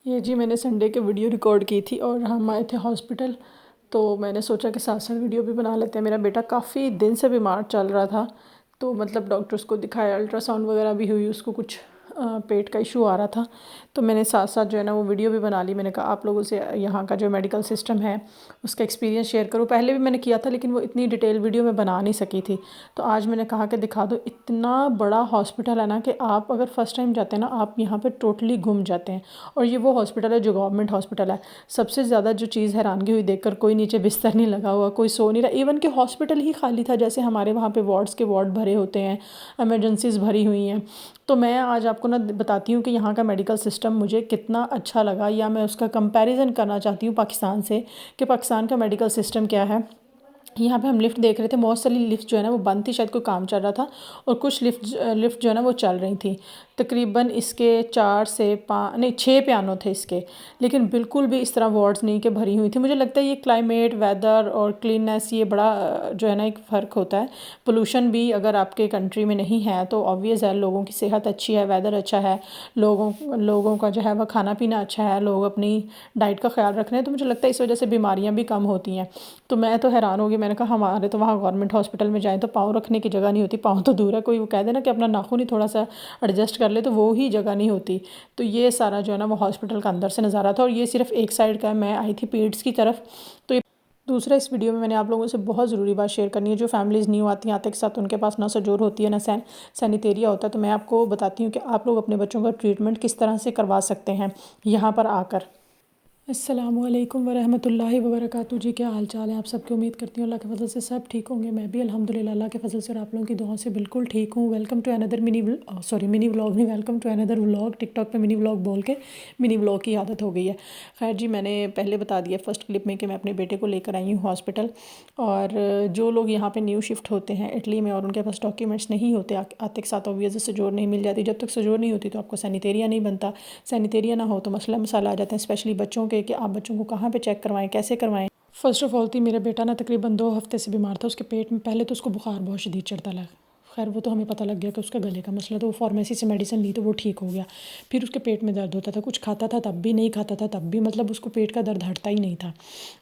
ये जी मैंने संडे के वीडियो रिकॉर्ड की थी और हम आए थे हॉस्पिटल। तो मैंने सोचा कि साथ साथ वीडियो भी बना लेते हैं। मेरा बेटा काफ़ी दिन से बीमार चल रहा था, तो मतलब डॉक्टर्स को दिखाया, अल्ट्रासाउंड वगैरह भी हुई, उसको कुछ पेट का इशू आ रहा था। तो मैंने साथ साथ जो है ना वो वीडियो भी बना ली। मैंने कहा आप लोगों से यहाँ का जो मेडिकल सिस्टम है उसका एक्सपीरियंस शेयर करूँ। पहले भी मैंने किया था लेकिन वो इतनी डिटेल वीडियो में बना नहीं सकी थी। तो आज मैंने कहा कि दिखा दो। इतना बड़ा हॉस्पिटल है ना कि आप अगर फ़र्स्ट टाइम जाते हैं ना, आप यहाँ पर टोटली घूम जाते हैं। और ये वो हॉस्पिटल है जो गवर्नमेंट हॉस्पिटल है। सबसे ज़्यादा जो चीज़ हैरानगी हुई देखकर, कोई नीचे बिस्तर नहीं लगा हुआ, कोई सो नहीं रहा, इवन कि हॉस्पिटल ही खाली था। जैसे हमारे वहाँ पे वार्ड्स के वार्ड भरे होते हैं, एमरजेंसीज़ भरी हुई हैं। तो मैं आज आपको ना बताती हूँ कि यहाँ का मेडिकल सिस्टम मुझे कितना अच्छा लगा, या मैं उसका कंपैरिजन करना चाहती हूँ पाकिस्तान से कि पाकिस्तान का मेडिकल सिस्टम क्या है। यहाँ पे हम लिफ्ट देख रहे थे, बहुत सारी लिफ्ट जो है ना वो बंद थी, शायद कोई काम चल रहा था, और कुछ लिफ्ट जो है ना वो चल रही थी। तकरीबन इसके 4 से 5 नहीं 6 पियानो थे इसके, लेकिन बिल्कुल भी इस तरह वार्ड्स नहीं कि भरी हुई थी। मुझे लगता है ये क्लाइमेट, वेदर और क्लीननेस, ये बड़ा जो है ना एक फ़र्क होता है। पोल्यूशन भी अगर आपके कंट्री में नहीं है तो ऑब्वियस है, लोगों की सेहत अच्छी है, वेदर अच्छा है, लोगों का जो है वह खाना पीना अच्छा है, लोग अपनी डाइट का ख्याल रख रहे हैं। तो मुझे लगता है इस वजह से बीमारियाँ भी कम होती हैं। तो मैं तो हैरान हो गई। मैंने कहा हमारे तो वहाँ गवर्नमेंट हॉस्पिटल में जाएँ तो पाँव रखने की जगह नहीं होती। पाँव तो दूर है, कोई वो कह दे ना कि अपना नाखून ही थोड़ा सा एडजस्ट कर ले तो वो ही जगह नहीं होती। तो ये सारा जो है ना वो हॉस्पिटल का अंदर से नज़ारा था, और ये सिर्फ एक साइड का है। मैं आई थी पीड्स की तरफ। तो ये दूसरा, इस वीडियो में मैंने आप लोगों से बहुत ज़रूरी बात शेयर करनी है। जो फैमिलीज़ न्यू आती हैं आते के साथ, उनके पास ना सजोर होती है ना सैनिटेरिया होता है। तो मैं आपको बताती हूँ कि आप लोग अपने बच्चों का ट्रीटमेंट किस तरह से करवा सकते हैं यहाँ पर आकर। अस्सलामुअलैकुम वरहमतुल्लाहि वबरकातुहू जी, क्या हाल चाल है आप सबकी। उम्मीद करती हूँ अल्लाह के फजल से सब ठीक होंगे। मैं भी अल्हम्दुलिल्लाह अल्लाह के फजल से और आप लोगों की दुआओं से बिल्कुल ठीक हूँ। Welcome to another mini vlog नहीं, welcome to another vlog. TikTok पे मिनी व्लॉग बोल के मिनी व्लॉग की आदत हो गई है। खैर जी, मैंने पहले बता दिया फर्स्ट क्लिप में कि मैं अपने बेटे को लेकर आई हूँ हॉस्पिटल। और जो लोग यहाँ पर न्यू शिफ्ट होते हैं इटली में और उनके पास डॉक्यूमेंट्स नहीं होते आते के साथ, ऑब्वियस सजोर नहीं मिल जाती। जब तक सजोर नहीं होती तो आपको सैनिटेरिया नहीं बनता। सैनिटेरिया ना हो तो मसला मसाला आ जाते हैं, स्पेशली बच्चों के, कि आप बच्चों को कहाँ पे चेक करवाएं, कैसे करवाएं। फ़र्स्ट ऑफ ऑल थी, मेरा बेटा ना तकरीबन 2 हफ्ते से बीमार था। उसके पेट में पहले तो उसको बुखार बहुत शदीद चढ़ता लगा। खैर वो तो हमें पता लग गया कि उसका गले का मसला, तो वो फार्मेसी से मेडिसिन ली तो वो ठीक हो गया। फिर उसके पेट में दर्द होता था, कुछ खाता था तब भी, नहीं खाता था तब भी, मतलब उसको पेट का दर्द हटता ही नहीं था।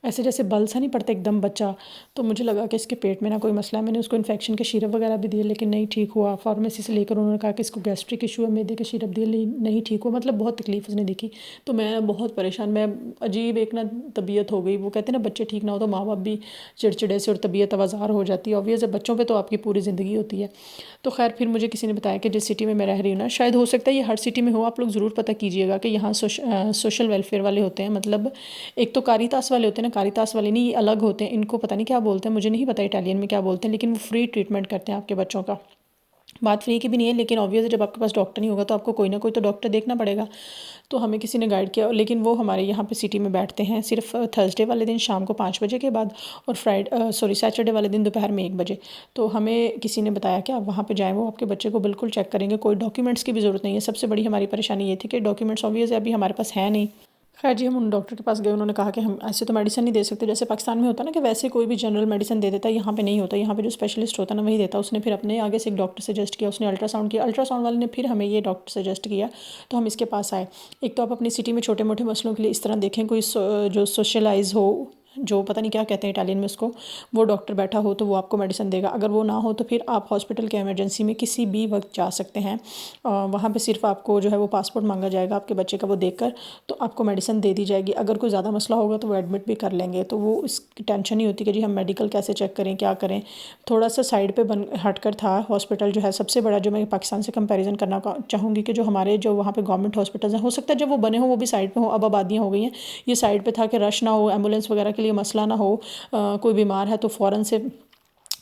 ऐसे जैसे बल सा नहीं पड़ता एकदम बच्चा। तो मुझे लगा कि इसके पेट में ना कोई मसला है। मैंने उसको इन्फेक्शन के सिरप वगैरह भी दिए लेकिन नहीं ठीक हुआ। फार्मेसी से लेकर उन्होंने कहा कि इसको गैस्ट्रिक इशू है, मैदे के सिरप दिए नहीं ठीक हुआ। मतलब बहुत तकलीफ उसने दिखी। तो मैं बहुत परेशान, मैं अजीब एक ना तबीयत हो गई। वो कहते हैं ना बच्चे ठीक ना हो तो माँ बाप भी चिड़चिड़े से और तबीयत आवाज़ार हो जाती है। ऑब्वियस है, बच्चों पे तो आपकी पूरी ज़िंदगी होती है। तो खैर फिर मुझे किसी ने बताया कि जिस सिटी में मैं रह रही हूँ ना, शायद हो सकता है ये हर सिटी में हो, आप लोग ज़रूर पता कीजिएगा कि यहाँ सोशल वेलफेयर वाले होते हैं। मतलब एक तो कारितास वाले होते हैं ना, कारितास वाले नहीं, ये अलग होते हैं। इनको पता नहीं क्या बोलते हैं, मुझे नहीं पता इटालियन में क्या बोलते हैं, लेकिन वो फ्री ट्रीटमेंट करते हैं आपके बच्चों का। बात फ्री की भी नहीं है, लेकिन ऑब्वियस जब आपके पास डॉक्टर नहीं होगा तो आपको कोई ना कोई तो डॉक्टर देखना पड़ेगा। तो हमें किसी ने गाइड किया, लेकिन वो हमारे यहाँ पे सिटी में बैठते हैं सिर्फ थर्सडे वाले दिन शाम को 5 बजे के बाद, और सैटरडे वाले दिन दोपहर में 1 बजे। तो हमें किसी ने बताया कि आप वहाँ पे जाएँ, वो आपके बच्चे को बिल्कुल चेक करेंगे, कोई डॉक्यूमेंट्स की भी ज़रूरत नहीं है। सबसे बड़ी हमारी परेशानी ये थी कि डॉक्यूमेंट्स ऑब्वियस अभी हमारे पास है नहीं। खैर जी, हम उन डॉक्टर के पास गए, उन्होंने कहा कि हम ऐसे तो मेडिसिन नहीं दे सकते, जैसे पाकिस्तान में होता है ना कि वैसे कोई भी जनरल मेडिसिन दे देता है, यहाँ पे नहीं होता। यहाँ पे जो स्पेशलिस्ट होता है ना वही देता है। उसने फिर अपने आगे से एक डॉक्टर सजेस्ट किया, उसने अल्ट्रासाउंड किया, अल्ट्रासाउंड वाले ने फिर हमें ये डॉक्टर सजेस्ट किया, तो हम इसके पास आए। एक तो आप अपनी सिटी में छोटे मोटे मसलों के लिए इस तरह देखें, कोई जो सोशलाइज हो, जो पता नहीं क्या कहते हैं इटालियन में उसको, वो डॉक्टर बैठा हो तो वो आपको मेडिसिन देगा। अगर वो ना हो तो फिर आप हॉस्पिटल के इमरजेंसी में किसी भी वक्त जा सकते हैं। वहाँ पे सिर्फ आपको जो है वो पासपोर्ट मांगा जाएगा आपके बच्चे का, वो देखकर तो आपको मेडिसिन दे दी जाएगी। अगर कोई ज़्यादा मसला होगा तो वो एडमिट भी कर लेंगे। तो वो इसकी टेंशन नहीं होती कि जी हम मेडिकल कैसे चेक करें, क्या करें। थोड़ा सा साइड पे हट कर था हॉस्पिटल जो है सबसे बड़ा, जो मैं पाकिस्तान से कंपैरिजन करना चाहूँगी कि जो हमारे जो वहाँ पे गवर्नमेंट हॉस्पिटल्स हैं, हो सकता है जब वो बने हो वो भी साइड पे हो, अब आबादियाँ हो गई हैं। ये साइड पे था कि रश ना हो, एम्बुलेंस वगैरह के लिए मसला ना हो, कोई बीमार है तो फ़ौरन से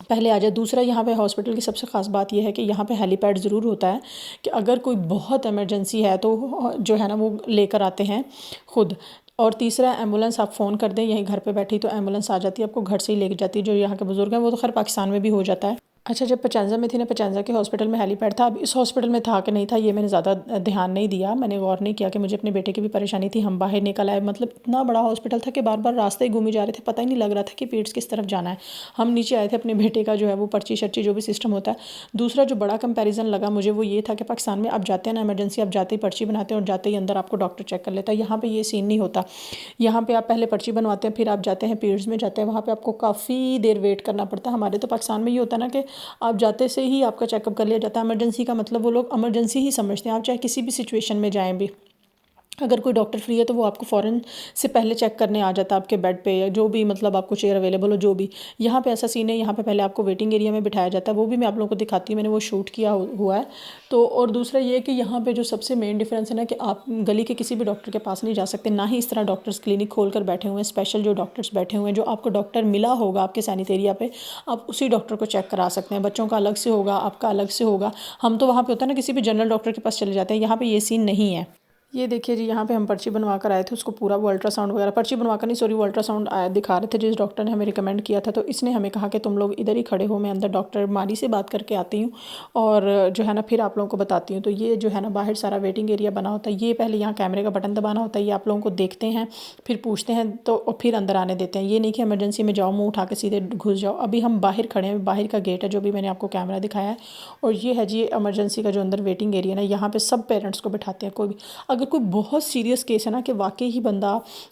पहले आ जाए। दूसरा, यहाँ पे हॉस्पिटल की सबसे ख़ास बात यह है कि यहाँ पे हेलीपैड ज़रूर होता है, कि अगर कोई बहुत इमरजेंसी है तो जो है ना वो लेकर आते हैं खुद। और तीसरा, एम्बुलेंस आप फ़ोन कर दें यहीं घर पे बैठी तो एम्बुलेंस आ जाती है, आपको घर से ही लेके जाती है। जो यहाँ के बुज़ुर्ग हैं वो तो खैर पाकिस्तान में भी हो जाता है। अच्छा, जब पचांजा में थी ना, पचांजा के हॉस्पिटल में हेलीपैड था। अब इस हॉस्पिटल में था कि नहीं था ये मैंने ज़्यादा ध्यान नहीं दिया, मैंने गौर नहीं किया कि मुझे अपने बेटे की भी परेशानी थी। हम बाहर निकल आए, मतलब इतना बड़ा हॉस्पिटल था कि बार बार रास्ते ही घूमे जा रहे थे, पता ही नहीं लग रहा था कि पीड्स किस तरफ जाना है। हम नीचे आए थे, अपने बेटे का जो है वो पर्ची शर्ची जो भी सिस्टम होता है। दूसरा जो बड़ा कंपेरिजन लगा मुझे वो ये था कि पाकिस्तान में आप जाते हैं ना इमरजेंसी, आप जाते ही पर्ची बनाते हैं और जाते ही अंदर आपको डॉक्टर चेक कर लेता है। यहाँ पर ये सीन नहीं होता। यहाँ पे आप पहले पर्ची बनवाते हैं, फिर आप जाते हैं पीरियड्स में जाते हैं, वहाँ पे आपको काफ़ी देर वेट करना पड़ता है। हमारे तो पाकिस्तान में ये होता है ना कि आप जाते से ही आपका चेकअप कर लिया जाता है। इमरजेंसी का मतलब वो लोग इमरजेंसी ही समझते हैं, आप चाहे किसी भी सिचुएशन में जाएँ भी। अगर कोई डॉक्टर फ्री है तो वो आपको फ़ौरन से पहले चेक करने आ जाता है आपके बेड पे, या जो भी मतलब आपको चेयर अवेलेबल हो जो भी। यहाँ पे ऐसा सीन है, यहाँ पे पहले आपको वेटिंग एरिया में बिठाया जाता है, वो भी मैं आप लोगों को दिखाती हूँ, मैंने वो शूट किया हुआ है। तो और दूसरा ये कि यहाँ पे जो सबसे मेन डिफरेंस है ना कि आप गली के किसी भी डॉक्टर के पास नहीं जा सकते, ना ही इस तरह डॉक्टर्स क्लिनिक खोल कर बैठे हुए हैं। स्पेशल जो डॉक्टर्स बैठे हुए हैं, जो आपको डॉक्टर मिला होगा आपके सैनिट एरिया पे, आप उसी डॉक्टर को चेक करा सकते हैं। बच्चों का अलग से होगा, आपका अलग से होगा। हम तो वहाँ पे होता है ना किसी भी जनरल डॉक्टर के पास चले जाते हैं, यहाँ पे ये सीन नहीं है। ये देखिए जी, यहाँ पे हम पर्ची बनवा कर आए थे, उसको पूरा वो अल्ट्रासाउंड वगैरह, पर्ची बनवा कर नहीं सॉरी, वो अल्ट्रासाउंड आया दिखा रहे थे जिस डॉक्टर ने हमें रिकमेंड किया था। तो इसने हमें कहा कि तुम लोग इधर ही खड़े हो, मैं अंदर डॉक्टर मारी से बात करके आती हूँ और जो है ना फिर आप लोगों को बताती हूँ। तो ये जो है ना बाहर सारा वेटिंग एरिया बना होता है। ये पहले यहाँ कैमरे का बटन दबाना होता है, ये आप लोगों को देखते हैं, फिर पूछते हैं तो और फिर अंदर आने देते हैं। ये नहीं कि इमरजेंसी में जाओ मुँह उठा के सीधे घुस जाओ। अभी हम बाहर खड़े हैं, बाहर का गेट है जो भी मैंने आपको कैमरा दिखाया है। और ये है जी इमरजेंसी का जो अंदर वेटिंग एरिया ना, यहाँ पे सब पेरेंट्स को बिठाते हैं। कोई भी अगर कोई बहुत सीरियस केस है ना कि वाकई ही बंदा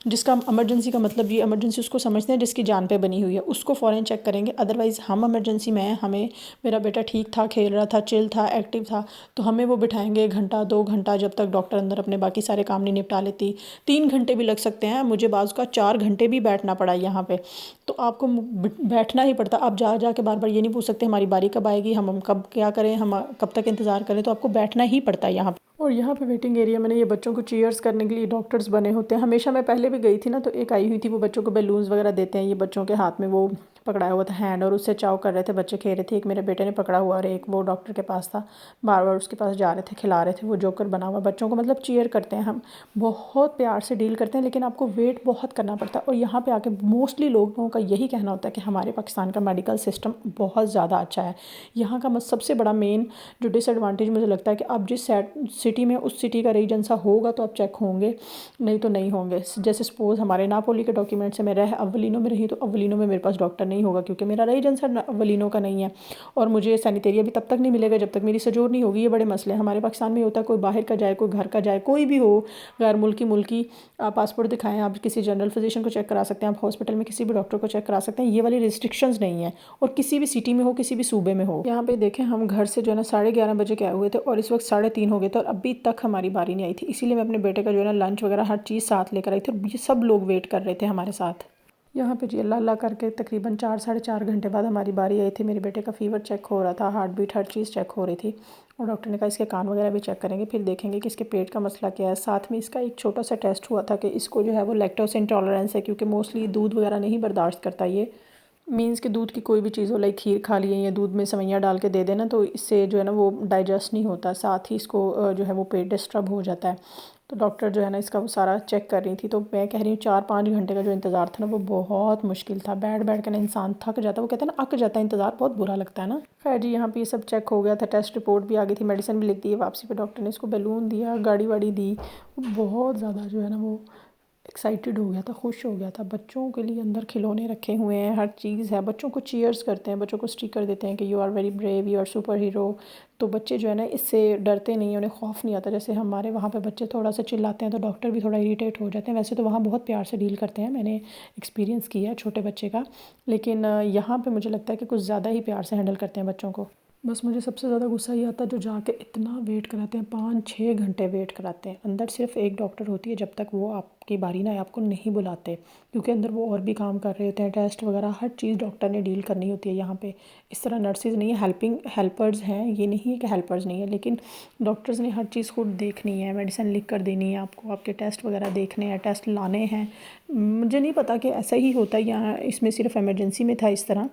जिसका इमरजेंसी का मतलब ये इमरजेंसी उसको समझते हैं जिसकी जान पे बनी हुई है, उसको फ़ौरन चेक करेंगे। अदरवाइज़ हम इमरजेंसी में हैं, हमें मेरा बेटा ठीक था, खेल रहा था, चिल था, एक्टिव था, तो हमें वो बिठाएंगे 1 घंटा 2 घंटा, जब तक डॉक्टर अंदर अपने बाकी सारे काम नहीं निपटा लेती। 3 घंटे भी लग सकते हैं, मुझे बाज़ का 4 घंटे भी बैठना पड़ा यहाँ पे। तो आपको बैठना ही पड़ता। आप जा जा के बार बार ये नहीं पूछ सकते हमारी बारी कब आएगी, हम कब क्या करें, हम कब तक इंतज़ार करें। तो आपको बैठना ही पड़ता है यहाँ पे। और यहाँ पे वेटिंग एरिया में ना ये बच्चों को चीयर्स करने के लिए डॉक्टर्स बने होते हैं। हमेशा मैं पहले भी गई थी ना, तो एक आई हुई थी, वो बच्चों को बैलून्स वगैरह देते हैं। ये बच्चों के हाथ में वो पकड़ाया हुआ था हैंड, और उससे चाव कर रहे थे, बच्चे खेल रहे थे। एक मेरे बेटे ने पकड़ा हुआ और एक वो डॉक्टर के पास था, बार बार उसके पास जा रहे थे, खिला रहे थे। वो जोकर बना हुआ बच्चों को मतलब चीयर करते हैं, हम बहुत प्यार से डील करते हैं, लेकिन आपको वेट बहुत करना पड़ता है। और यहाँ पे आके मोस्टली लोगों का यही कहना होता है कि हमारे पाकिस्तान का मेडिकल सिस्टम बहुत ज़्यादा अच्छा है। यहाँ का सबसे बड़ा मेन जो डिसएडवांटेज मुझे लगता है कि आप जिस सिटी में, उस सिटी का रीजन सा होगा तो आप चेक होंगे, नहीं तो नहीं होंगे। जैसे सपोज़ हमारे नापोली के डॉक्यूमेंट से मैं अवलिनो में रही, तो अवलिनो में मेरे पास डॉक्टर नहीं होगा क्योंकि मेरा रीजन सा अवलिनो का नहीं है। और मुझे सैनिटेरिया भी तब तक नहीं मिलेगा जब तक मेरी सजोर नहीं होगी। ये बड़े मसले हैं हमारे पाकिस्तान में। होता है कोई बाहर का जाए, कोई घर का जाए, कोई भी हो, गैर मुल्की आप पासपोर्ट दिखाएं, आप किसी जनरल फिजिशियन को चेक करा सकते हैं, आप हॉस्पिटल में किसी भी डॉक्टर को चेक करा सकते हैं। ये वाली रिस्ट्रिक्शंस नहीं है, और किसी भी सिटी में हो, किसी भी सूबे में हो। यहाँ पे देखें, हम घर से जो है ना 11:30 बजे के आए हुए थे और इस वक्त 3:30 हो गए थे, और अभी तक हमारी बारी नहीं आई थी। इसीलिए मैं अपने बेटे का जो है ना लंच वगैरह हर चीज़ साथ लेकर आई थी, और ये सब लोग वेट कर रहे थे हमारे साथ। यहाँ पे जी अल्लाह अल्लाह करके तकरीबन 4 साढ़े 4 घंटे बाद हमारी बारी आई थी। मेरे बेटे का फ़ीवर चेक हो रहा था, हार्ट बीट, हर चीज़ चेक हो रही थी। और डॉक्टर ने कहा इसके कान वगैरह भी चेक करेंगे, फिर देखेंगे कि इसके पेट का मसला क्या है। साथ में इसका एक छोटा सा टेस्ट हुआ था कि इसको जो है वो लैक्टोस इंटॉलरेंस है, क्योंकि मोस्टली दूध वगैरह नहीं बर्दाश्त करता ये। मीन्स के दूध की कोई भी चीज़ हो, लाइक खीर खा लिए या दूध में सेवइयाँ डाल के दे देना, तो इससे जो है ना वो डाइजेस्ट नहीं होता, साथ ही इसको जो है वो पेट डिस्टर्ब हो जाता है। तो डॉक्टर जो है ना इसका वो सारा चेक कर रही थी। तो मैं कह रही हूँ 4-5 घंटे का जो इंतज़ार था ना वो बहुत मुश्किल था। बैठ बैठ कर ना इंसान थक जाता है, वो कहते हैं ना अक जाता है, इंतज़ार बहुत बुरा लगता है ना। खैर जी, यहाँ पे ये सब चेक हो गया था, टेस्ट रिपोर्ट भी आ गई थी, मेडिसिन भी लिख दी है। वापसी पे डॉक्टर ने इसको बैलून दिया, गाड़ी वाड़ी दी। बहुत ज़्यादा जो है ना वो एक्साइटेड हो गया था, खुश हो गया था। बच्चों के लिए अंदर खिलौने रखे हुए हैं, हर चीज़ है। बच्चों को चीयर्स करते हैं, बच्चों को स्टिकर देते हैं कि you are very brave, you are super hero. तो बच्चे जो है ना इससे डरते नहीं हैं, उन्हें खौफ नहीं आता। जैसे हमारे वहाँ पे बच्चे थोड़ा सा चिल्लाते हैं तो डॉक्टर भी थोड़ा इरीटेट हो जाते हैं। वैसे तो वहाँ बहुत प्यार से डील करते हैं, मैंने एक्सपीरियंस किया है छोटे बच्चे का, लेकिन यहाँ पे मुझे लगता है कि कुछ ज़्यादा ही प्यार से हैंडल करते हैं बच्चों को। बस मुझे सबसे ज़्यादा गुस्सा ये आता है जो जाके इतना वेट कराते हैं, 5-6 घंटे वेट कराते हैं। अंदर सिर्फ एक डॉक्टर होती है, जब तक वो आपकी बारी ना आए आपको नहीं बुलाते, क्योंकि अंदर वो और भी काम कर रहे होते हैं, टेस्ट वगैरह हर चीज़ डॉक्टर ने डील करनी होती है। यहाँ पे इस तरह नर्सेज नहीं है, हेल्पर्स हैं, ये नहीं है कि हेल्पर्स नहीं है, लेकिन डॉक्टर्स ने हर चीज़ खुद देखनी है, मेडिसिन लिख कर देनी है आपको, आपके टेस्ट वगैरह देखने हैं, टेस्ट लाने हैं। मुझे नहीं पता कि ऐसा ही होता है यहाँ, इसमें सिर्फ इमरजेंसी में था इस तरह।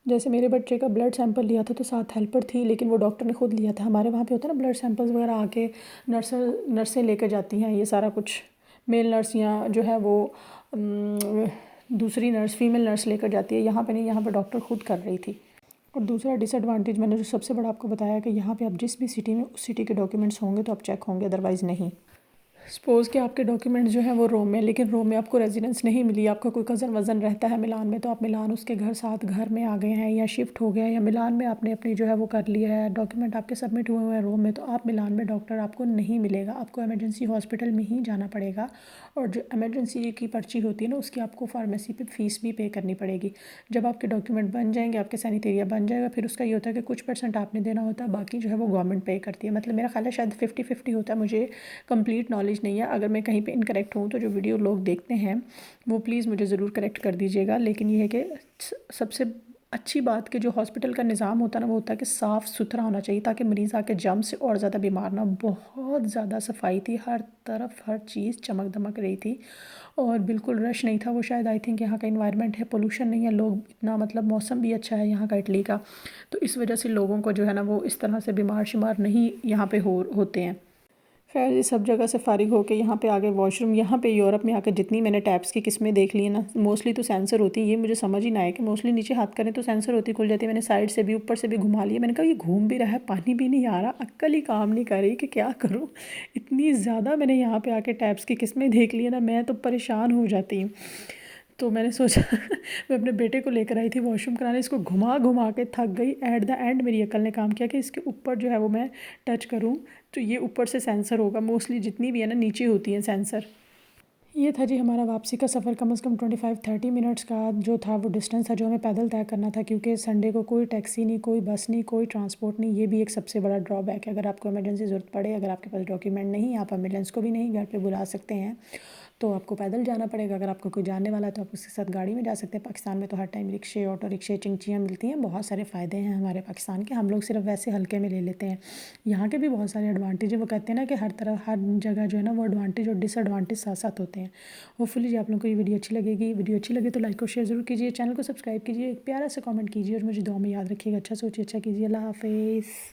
जैसे मेरे बच्चे का ब्लड सैंपल लिया था तो साथ हेल्पर थी, लेकिन वो डॉक्टर ने खुद लिया था। हमारे वहाँ पे होता है ना ब्लड सैंपल्स वगैरह आके नर्सें लेकर जाती हैं ये सारा कुछ। मेल नर्स या जो है वो दूसरी नर्स, फीमेल नर्स लेकर जाती है। यहाँ पे नहीं, यहाँ पे डॉक्टर खुद कर रही थी। और दूसरा डिसएडवांटेज मैंने जो सबसे बड़ा आपको बताया कि यहाँ पे आप जिस भी सिटी में उस सिटी के डॉक्यूमेंट्स होंगे तो आप चेक होंगे, अदरवाइज़ नहीं। सपोज़ कि आपके डॉक्यूमेंट जो हैं वो रोम में, लेकिन रोम में आपको रेजिडेंस नहीं मिली, आपका कोई कज़न वज़न रहता है मिलान में, तो आप मिलान उसके घर साथ घर में आ गए हैं या शिफ्ट हो गए हैं, या मिलान में आपने अपनी जो है वो कर लिया है, डॉक्यूमेंट आपके सबमिट हुए हुए हैं रोम में, तो आप मिलान में डॉक्टर आपको नहीं मिलेगा, आपको इमरजेंसी हॉस्पिटल में ही जाना पड़ेगा। और जो इमरजेंसी की पर्ची होती है ना, उसकी आपको फार्मेसी पे फ़ीस भी पे करनी पड़ेगी। जब आपके डॉक्यूमेंट बन जाएंगे, आपके सैनिटेरिया बन जाएगा, फिर उसका ये होता है कि कुछ % आपने देना होता है, बाकी जो है वो गवर्नमेंट पे करती है। मतलब मेरा ख्याल है शायद 50-50 होता है, मुझे कंप्लीट नॉलेज नहीं है। अगर मैं कहीं पे इनकरेक्ट हूँ तो जो वीडियो लोग देखते हैं वो प्लीज़ मुझे ज़रूर करेक्ट कर दीजिएगा। लेकिन ये है कि सबसे अच्छी बात कि जो हॉस्पिटल का निज़ाम होता है ना, वो होता है कि साफ़ सुथरा होना चाहिए, ताकि मरीज़ आके जम से और ज़्यादा बीमार ना। बहुत ज़्यादा सफाई थी, हर तरफ हर चीज़ चमक दमक रही थी और बिल्कुल रश नहीं था। वो शायद आई थिंक यहाँ का इन्वायरमेंट है, पोल्यूशन नहीं है, लोग इतना मतलब मौसम भी अच्छा है यहाँ का इटली का, तो इस वजह से लोगों को जो है ना वो इस तरह से बीमार शिमार नहीं यहाँ पे होते हैं। खैर ये सब जगह से फ़ारिग होके यहाँ पे आ गए वॉशरूम। यहाँ पे यूरोप में आकर जितनी मैंने टैप्स की किस्में देख ली ना, मोस्टली तो सेंसर होती है। ये मुझे समझ ही ना आया कि मोस्टली नीचे हाथ करें तो सेंसर होती, खुल जाती है। मैंने साइड से भी ऊपर से भी घुमा लिया, मैंने कहा ये घूम भी रहा है, पानी भी नहीं आ रहा, अक्ल ही काम नहीं कर रही कि क्या करूँ। इतनी ज़्यादा मैंने यहाँ पर आके टैप्स की किस्में देख ली है ना, मैं तो परेशान हो जाती हूँ। तो मैंने सोचा मैं अपने बेटे को लेकर आई थी वॉशरूम कराने, इसको घुमा घुमा के थक गई। एट द एंड मेरी अकल ने काम किया कि इसके ऊपर जो है वो मैं टच करूं तो ये ऊपर से सेंसर होगा। मोस्टली जितनी भी है ना नीचे होती हैं सेंसर। ये था जी हमारा वापसी का सफ़र। कम से कम 25-30 मिनट्स का जो था वो डिस्टेंस था जो हमें पैदल तय करना था, क्योंकि संडे को कोई टैक्सी नहीं, कोई बस नहीं, कोई ट्रांसपोर्ट नहीं। ये भी एक सबसे बड़ा ड्रॉबैक है। अगर आपको इमरजेंसी ज़रूरत पड़े, अगर आपके पास डॉक्यूमेंट नहीं, आप एम्बुलेंस को भी नहीं घर पे बुला सकते हैं, तो आपको पैदल जाना पड़ेगा। अगर आपको कोई जानने वाला है तो आप उसके साथ गाड़ी में जा सकते हैं। पाकिस्तान में तो हर टाइम रिक्शे, ऑटो रिक्शे, चिंचियाँ मिलती हैं। बहुत सारे फ़ायदे हैं हमारे पाकिस्तान के, हम लोग सिर्फ वैसे हल्के में ले लेते हैं। यहाँ के भी बहुत सारे एडवांटेज है। वो कहते हैं ना कि हर तरह हर जगह जो है ना वो एडवांटेज और डिसएडवांटेज साथ साथ होते हैं। होपफुली जी आप लोगों को ये वीडियो अच्छी लगेगी। वीडियो अच्छी लगे तो लाइक और शेयर ज़रूर कीजिए, चैनल को सब्सक्राइब कीजिए, एक प्यारा सा कमेंट कीजिए और मुझे दुआ में याद रखिएगा। अच्छा सोचिए, अच्छा कीजिए। अल्लाह हाफ़िज़।